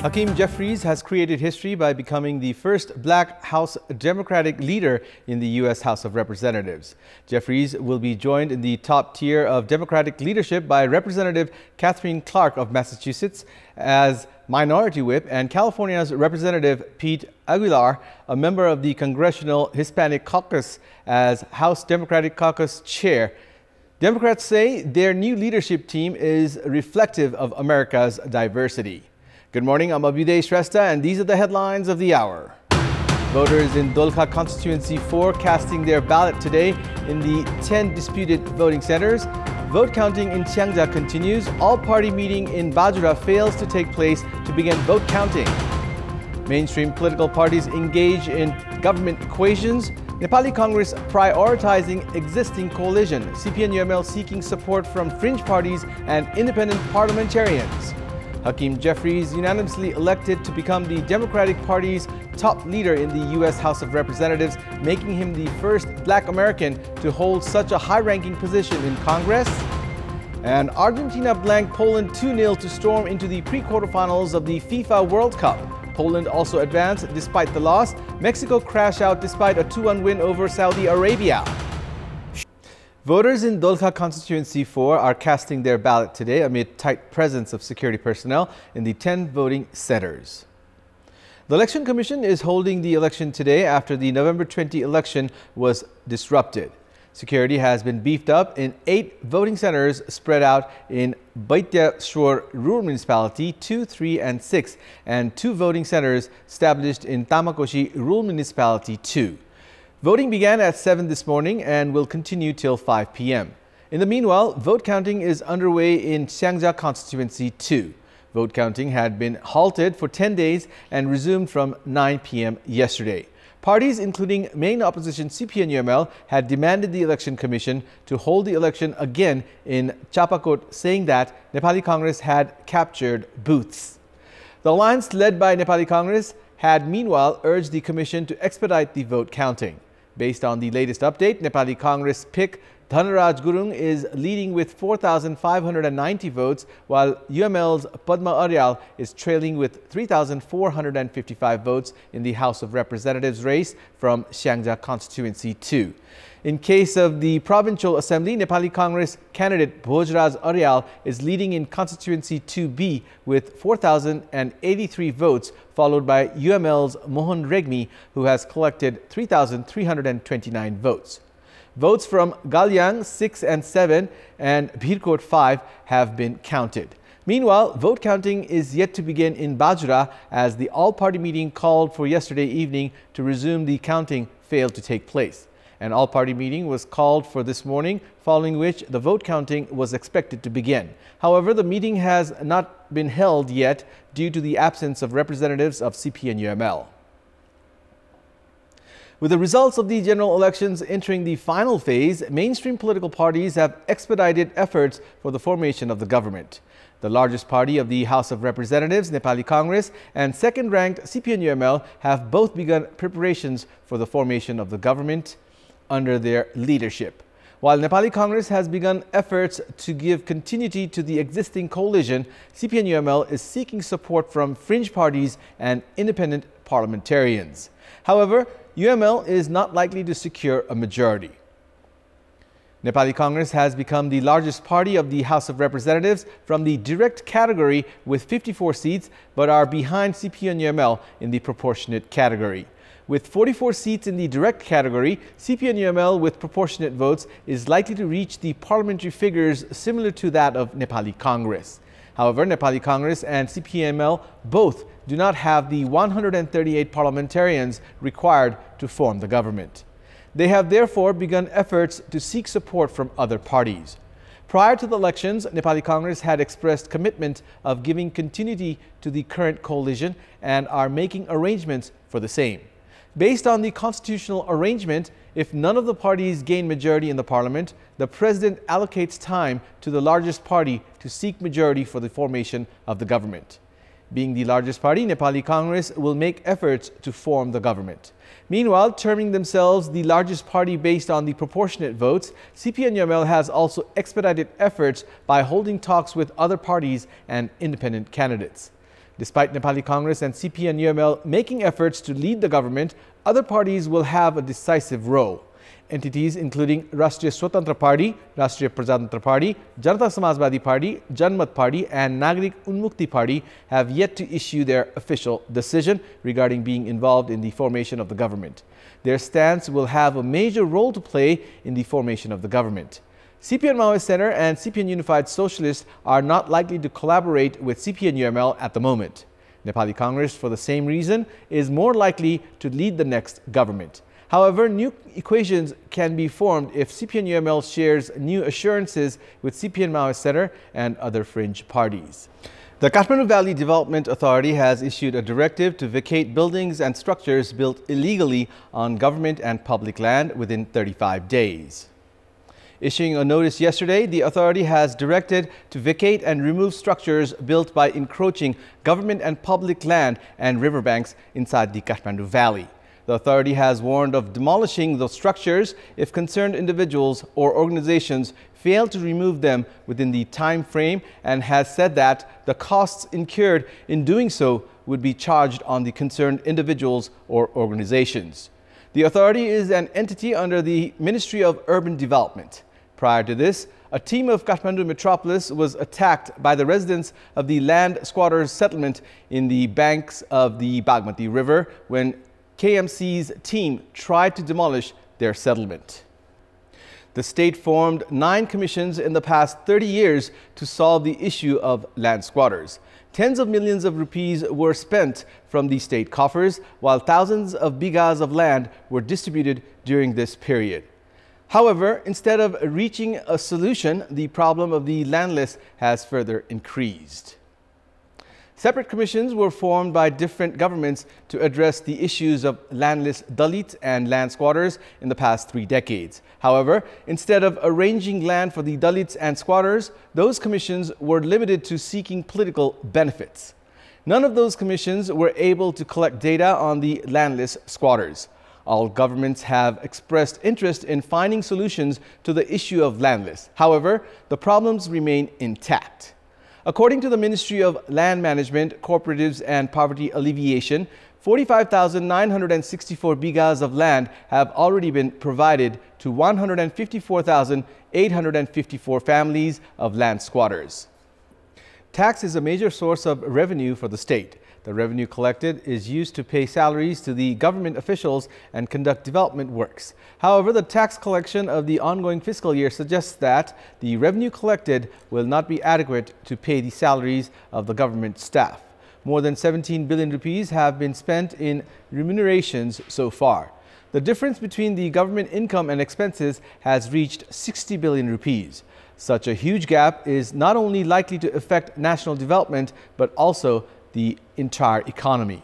Hakeem Jeffries has created history by becoming the first black House Democratic leader in the U.S. House of Representatives. Jeffries will be joined in the top tier of Democratic leadership by Representative Katherine Clark of Massachusetts as Minority Whip and California's Representative Pete Aguilar, a member of the Congressional Hispanic Caucus, as House Democratic Caucus Chair. Democrats say their new leadership team is reflective of America's diversity. Good morning, I'm Abheudaya Shrestha, and these are the headlines of the hour. Voters in Dolkha Constituency 4 casting their ballot today in the 10 disputed voting centers. Vote counting in Chiangja continues. All-party meeting in Bajura fails to take place to begin vote counting. Mainstream political parties engage in government equations. Nepali Congress prioritizing existing coalition. CPN-UML seeking support from fringe parties and independent parliamentarians. Hakeem Jeffries unanimously elected to become the Democratic Party's top leader in the U.S. House of Representatives, making him the first black American to hold such a high-ranking position in Congress. And Argentina blanked Poland 2-0 to storm into the pre-quarterfinals of the FIFA World Cup. Poland also advanced despite the loss. Mexico crashed out despite a 2-1 win over Saudi Arabia. Voters in Dolkha Constituency 4 are casting their ballot today amid tight presence of security personnel in the 10 voting centers. The Election Commission is holding the election today after the November 20 election was disrupted. Security has been beefed up in 8 voting centers spread out in Abheudaya Rural Municipality 2, 3 and 6 and 2 voting centers established in Tamakoshi Rural Municipality 2. Voting began at 7 this morning and will continue till 5 p.m. In the meanwhile, vote counting is underway in Chiangja Constituency 2. Vote counting had been halted for 10 days and resumed from 9 p.m. yesterday. Parties including main opposition CPN-UML had demanded the Election Commission to hold the election again in Chapakot, saying that Nepali Congress had captured booths. The alliance led by Nepali Congress had meanwhile urged the Commission to expedite the vote counting. Based on the latest update, Nepali Congress pick Dhanaraj Gurung is leading with 4,590 votes, while UML's Padma Aryal is trailing with 3,455 votes in the House of Representatives race from Chiangja Constituency 2. In case of the Provincial Assembly, Nepali Congress candidate Bhojraj Aryal is leading in Constituency 2B with 4,083 votes, followed by UML's Mohan Regmi, who has collected 3,329 votes. Votes from Galyang 6 and 7 and Bhirkot 5 have been counted. Meanwhile, vote counting is yet to begin in Bajura as the all-party meeting called for yesterday evening to resume the counting failed to take place. An all-party meeting was called for this morning, following which the vote counting was expected to begin. However, the meeting has not been held yet due to the absence of representatives of CPN-UML. With the results of the general elections entering the final phase, mainstream political parties have expedited efforts for the formation of the government. The largest party of the House of Representatives, Nepali Congress, and second-ranked CPN-UML have both begun preparations for the formation of the government under their leadership. While Nepali Congress has begun efforts to give continuity to the existing coalition, CPN-UML is seeking support from fringe parties and independent parliamentarians. However, UML is not likely to secure a majority. Nepali Congress has become the largest party of the House of Representatives from the direct category with 54 seats, but are behind CPN-UML in the proportionate category. With 44 seats in the direct category, CPN-UML with proportionate votes is likely to reach the parliamentary figures similar to that of Nepali Congress. However, Nepali Congress and CPN-UML both do not have the 138 parliamentarians required to form the government. They have therefore begun efforts to seek support from other parties. Prior to the elections, Nepali Congress had expressed commitment of giving continuity to the current coalition and are making arrangements for the same. Based on the constitutional arrangement, if none of the parties gain majority in the parliament, the president allocates time to the largest party to seek majority for the formation of the government. Being the largest party, Nepali Congress will make efforts to form the government. Meanwhile, terming themselves the largest party based on the proportionate votes, CPN-UML has also expedited efforts by holding talks with other parties and independent candidates. Despite Nepali Congress and CPN-UML making efforts to lead the government, other parties will have a decisive role. Entities including Rashtriya Swatantra Party, Rashtriya Prajatantra Party, Janata Samajwadi Party, Janmat Party and Nagrik Unmukti Party have yet to issue their official decision regarding being involved in the formation of the government. Their stance will have a major role to play in the formation of the government. CPN Maoist Center and CPN Unified Socialists are not likely to collaborate with CPN-UML at the moment. Nepali Congress, for the same reason, is more likely to lead the next government. However, new equations can be formed if CPN-UML shares new assurances with CPN Maoist Center and other fringe parties. The Kathmandu Valley Development Authority has issued a directive to vacate buildings and structures built illegally on government and public land within 35 days. Issuing a notice yesterday, the authority has directed to vacate and remove structures built by encroaching government and public land and riverbanks inside the Kathmandu Valley. The authority has warned of demolishing those structures if concerned individuals or organizations fail to remove them within the time frame, and has said that the costs incurred in doing so would be charged on the concerned individuals or organizations. The authority is an entity under the Ministry of Urban Development. Prior to this, a team of Kathmandu metropolis was attacked by the residents of the land squatters settlement in the banks of the Bagmati River when KMC's team tried to demolish their settlement. The state formed 9 commissions in the past 30 years to solve the issue of land squatters. Tens of millions of rupees were spent from the state coffers, while thousands of bighas of land were distributed during this period. However, instead of reaching a solution, the problem of the landless has further increased. Separate commissions were formed by different governments to address the issues of landless Dalit and land squatters in the past 3 decades. However, instead of arranging land for the Dalits and squatters, those commissions were limited to seeking political benefits. None of those commissions were able to collect data on the landless squatters. All governments have expressed interest in finding solutions to the issue of landless. However, the problems remain intact. According to the Ministry of Land Management, Cooperatives and Poverty Alleviation, 45,964 bighas of land have already been provided to 154,854 families of land squatters. Tax is a major source of revenue for the state. The revenue collected is used to pay salaries to the government officials and conduct development works. However, the tax collection of the ongoing fiscal year suggests that the revenue collected will not be adequate to pay the salaries of the government staff. More than 17 billion rupees have been spent in remunerations so far. The difference between the government income and expenses has reached 60 billion rupees. Such a huge gap is not only likely to affect national development, but also the entire economy.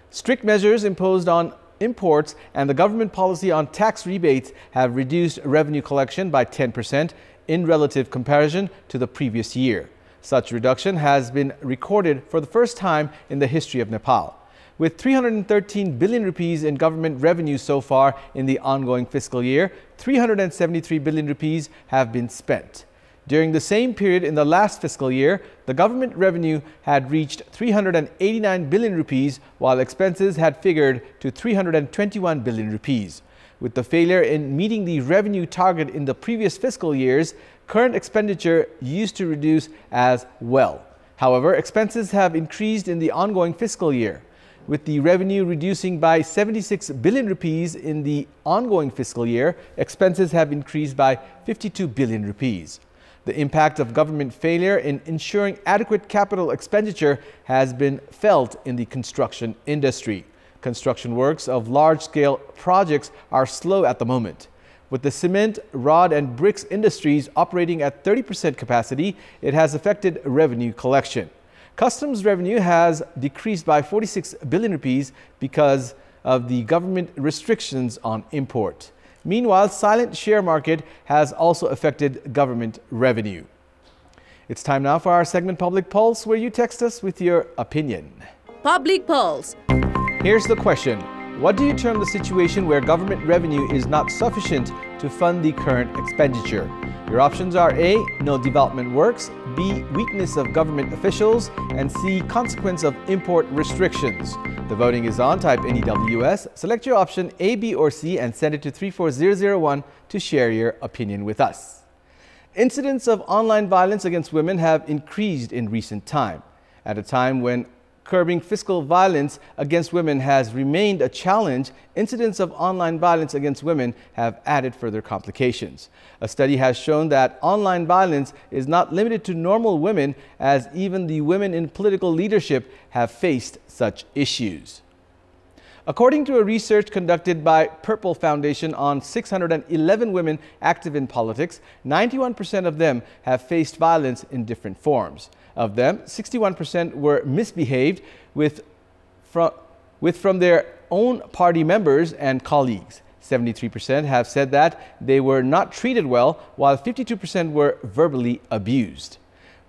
Strict measures imposed on imports and the government policy on tax rebates have reduced revenue collection by 10% in relative comparison to the previous year. Such reduction has been recorded for the first time in the history of Nepal. With 313 billion rupees in government revenue so far in the ongoing fiscal year, 373 billion rupees have been spent. During the same period in the last fiscal year, the government revenue had reached 389 billion rupees, while expenses had figured to 321 billion rupees. With the failure in meeting the revenue target in the previous fiscal years, current expenditure used to reduce as well. However, expenses have increased in the ongoing fiscal year. With the revenue reducing by 76 billion rupees in the ongoing fiscal year, expenses have increased by 52 billion rupees. The impact of government failure in ensuring adequate capital expenditure has been felt in the construction industry. Construction works of large-scale projects are slow at the moment. With the cement, rod and bricks industries operating at 30% capacity, it has affected revenue collection. Customs revenue has decreased by 46 billion rupees because of the government restrictions on import. Meanwhile, silent share market has also affected government revenue. It's time now for our segment Public Pulse, where you text us with your opinion. Public Pulse. Here's the question. What do you term the situation where government revenue is not sufficient to fund the current expenditure. Your options are A. No development works, B. Weakness of government officials, and C. Consequence of import restrictions. The voting is on. Type NEWS, select your option A, B, or C, and send it to 34001 to share your opinion with us. Incidents of online violence against women have increased in recent time. At a time when curbing physical violence against women has remained a challenge, incidents of online violence against women have added further complications. A study has shown that online violence is not limited to normal women, as even the women in political leadership have faced such issues. According to a research conducted by Purple Foundation on 611 women active in politics, 91% of them have faced violence in different forms. Of them, 61% were misbehaved from their own party members and colleagues. 73% have said that they were not treated well, while 52% were verbally abused.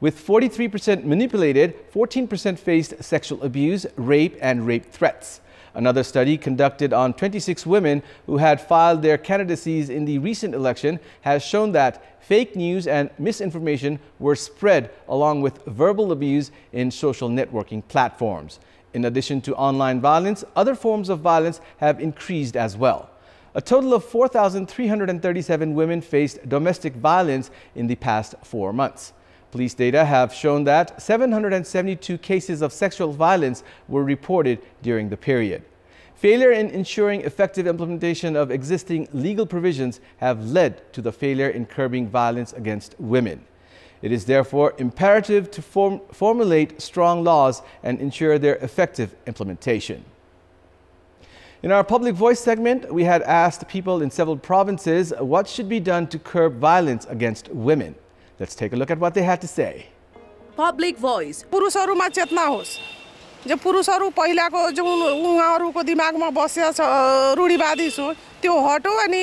With 43% manipulated, 14% faced sexual abuse, rape, and rape threats. Another study conducted on 26 women who had filed their candidacies in the recent election has shown that fake news and misinformation were spread along with verbal abuse in social networking platforms. In addition to online violence, other forms of violence have increased as well. A total of 4,337 women faced domestic violence in the past 4 months. Police data have shown that 772 cases of sexual violence were reported during the period. Failure in ensuring effective implementation of existing legal provisions have led to the failure in curbing violence against women. It is therefore imperative to formulate strong laws and ensure their effective implementation. In our Public Voice segment, we had asked people in several provinces what should be done to curb violence against women. Let's take a look at what they had to say. Public Voice. पुरुषहरुमा चेतना होस् जो पुरुषहरु पहिलाको जो उहाँहरुको दिमागमा बसेको छ रूढिवादी सोच त्यो हटो अनि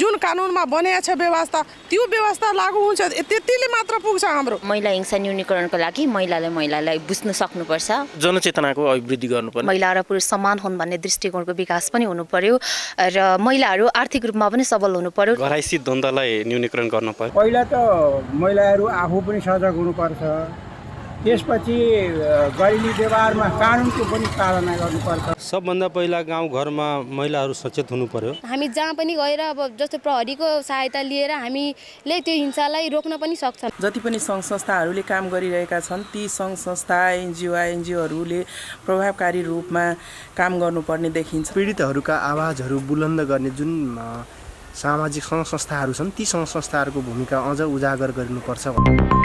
जुन कानुनमा बनेको छ व्यवस्था त्यो व्यवस्था लागू हुन्छ त्यतिले मात्र पुग्छ हाम्रो महिला हिंसा न्यूनीकरणको लागि महिलालाई बुझ्न सक्नुपर्छ जनचेतनाको अभिवृद्धि गर्नुपर्छ महिला र पुरुष समान हुन् भन्ने दृष्टिकोणको विकास पनि हुनु पर्यो र महिलाहरू आर्थिक रूपमा पनि सबल हुनु पर्यो घराइसी द्वन्द्वलाई न्यूनीकरण गर्नु पर्यो पहिला त महिलाहरू आफू पनि सजग हुनुपर्छ त्यसपछि गरिने व्यवहारमा कानुनको पनि पालना गर्नुपर्छ सबभन्दा पहिला गाउँ घरमा महिलाहरू सचेत हुनु पर्यो हामी जहाँ पनि गएर अब जस्तो प्रहरीको सहायता लिएर हामीले त्यो हिंसालाई रोक्न पनि सक्छौं जति पनि संघ संस्थाहरूले काम गरिरहेका छन् ती संघ संस्था एनजीओहरूले प्रभावकारी रूपमा काम गर्नुपर्ने देखिन्छ पीडितहरूका आवाजहरू बुलन्द गर्ने जुन सामाजिक संघ संस्थाहरू छन् ती संघ संस्थाहरूको भूमिका अझ उजागर गरिनुपर्छ